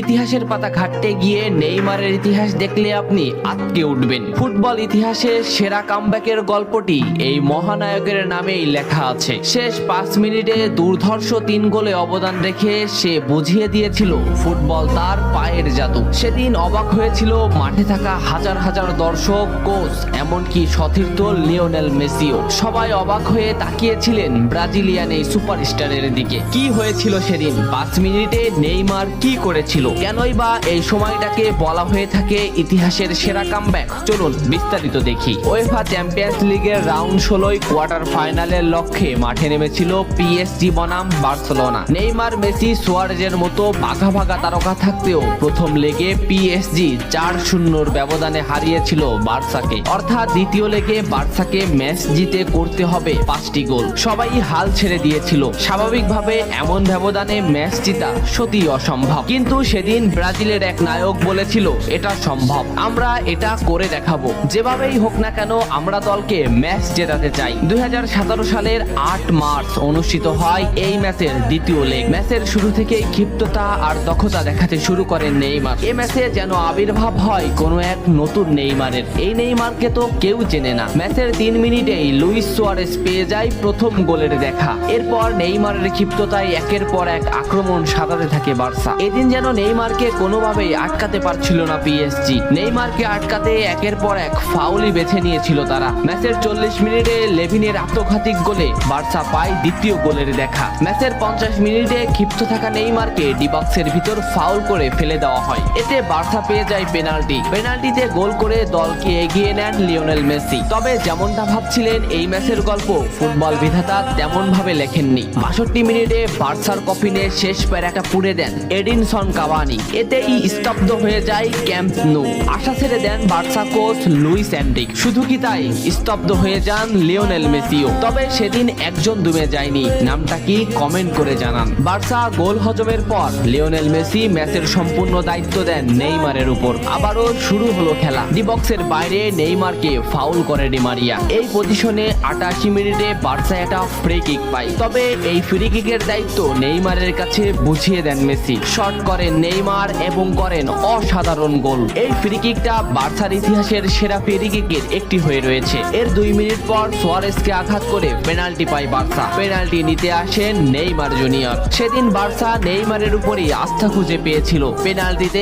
ইতিহাসের পাতা ঘাটতে গিয়ে নেইমারের ইতিহাস দেখলে আপনি আটকে উঠবেন। ফুটবল ইতিহাসে সেরা কামব্যাকের গল্পটি এই মহানায়কের নামেই লেখা আছে। শেষ 5 মিনিটে দুর্ধর্ষ 3 গোলে অবদান রেখে সে বুঝিয়ে দিয়েছিল ফুটবল তার পায়ের জাদু। সেদিন অবাক হয়েছিল মাঠে থাকা হাজার হাজার দর্শক, কোচ, এমনকি সতীর্থ লিওনেল মেসিও। সবাই অবাক হয়ে তাকিয়েছিলেন ব্রাজিলিয়ান এই সুপারস্টারের দিকে। কি হয়েছিল সেদিন? 5 মিনিটে নেইমার কি করেছিল? কেনই বা এই সময়টাকে বলা হয়ে থাকে ইতিহাসের সেরা কামব্যাক? চলুন বিস্তারিত দেখি। উয়েফা চ্যাম্পিয়ন্স লিগের রাউন্ড 16 কোয়ার্টার ফাইনালের লক্ষ্যে মাঠে নেমেছিল পিএসজি বনাম বার্সেলোনা। নেইমার, মেসি, সুয়ারেজের মতো বাঘা বাঘা তারকা থাকতেও প্রথম লেগে পিএসজি 4-0 ব্যবধানে হারিয়েছিল বার্সাকে। অর্থাৎ দ্বিতীয় লেগে বার্সাকে ম্যাচ জিতে করতে হবে 5টি গোল। সবাই হাল ছেড়ে দিয়েছিল। স্বাভাবিকভাবে এমন ব্যবধানে ম্যাচ জিতা সত্যি অসম্ভব, কিন্তু সেদিন ব্রাজিলের এক নায়ক বলেছিল এটা সম্ভব, আমরা এটা করে দেখাবো। যেভাবেই হোক না কেন আমরা দলকে ম্যাচ জেতাতে চাই। 2017 সালের 8 মার্চ অনুষ্ঠিত হয় এই ম্যাচের দ্বিতীয় লেগ। ম্যাচের শুরু থেকেই ক্ষিপ্ততা আর দক্ষতা দেখাতে শুরু করেন নেইমার। এই ম্যাচে যেন আবির্ভাব হয় কোনো এক নতুন নেইমারের। এই নেইমারকে তো কেউ চেনে না। ম্যাচের 3 মিনিটেই লুইস সুয়ারেজ পেয়ে যায় প্রথম গোলের দেখা। এরপর নেইমারের ক্ষিপ্ততায় একের পর এক আক্রমণ সাজাতে থাকে বার্সা। এদিন যেন নেইমারকে কোনোভাবেই আটকাতে পারছিল না পিএসজি। নেইমারকে আটকাতে একের পর এক ফাউলই বেছে নিয়েছিল তারা। ম্যাচের 40 মিনিটে লেভিনের আত্মঘাতিক গোলে বার্সা পায় দ্বিতীয় গোলের দেখা। ম্যাচের 50 মিনিটে ক্ষিপ্ত থাকা নেইমারকে ডি বক্সের ভিতর ফাউল করে ফেলে দেওয়া হয়। এতে বার্সা পেয়ে যায় পেনাল্টি। পেনাল্টিতে গোল করে দলকে এগিয়ে নেন লিওনেল মেসি। তবে যেমনটা ভাবছিলেন এই ম্যাচের গল্প ফুটবল বিধাতা তেমন ভাবে লেখেননি। 62 মিনিটে বার্সার কফিনে শেষ প্যারাটা পুড়ে দেন এডিনসন কাভানি। এতেই স্তব্ধ হয়ে যায় ক্যাম্প নু। আশা ছেড়ে দেন বার্সা কোচ লুইস এনরিক। শুধু কি তাই, স্তব্ধ হয়ে যান লিওনেল মেসিও। তবে সেদিন একজন দমে যায়নি। নামটা কি কমেন্ট করে জানান। বার্সা গোল হজমের পর লিওনেল মেসি ম্যাচের সম্পূর্ণ দায়িত্ব দেন নেইমারের উপর। আবারও শুরু হলো খেলা। ডি বক্সের বাইরে নেইমারকে ফাউল করে ডি মারিয়া। এই পজিশনে 88 মিনিটে বার্সা একটা ফ্রি কিক পায়। তবে এই ফ্রি কিকের দায়িত্ব নেইমারের কাছে বুঝিয়ে দেন মেসি। শট করেন নেইমার এবং করেন অসাধারণ গোল। এই ফ্রি কিকটা বার্সার ইতিহাসের সেরা ফ্রি কিকের একটি হয়ে রয়েছে। এর 2 মিনিট পর সুয়ারেজকে আঘাত করে পেনাল্টি পায় বার্সা। পেনাল্টি নিতে আসেন নেইমার জুনিয়র। সেদিন বার্সা নেইমারের উপরেই আস্থা খুঁজে পেয়েছিল। পেনাল্টিতে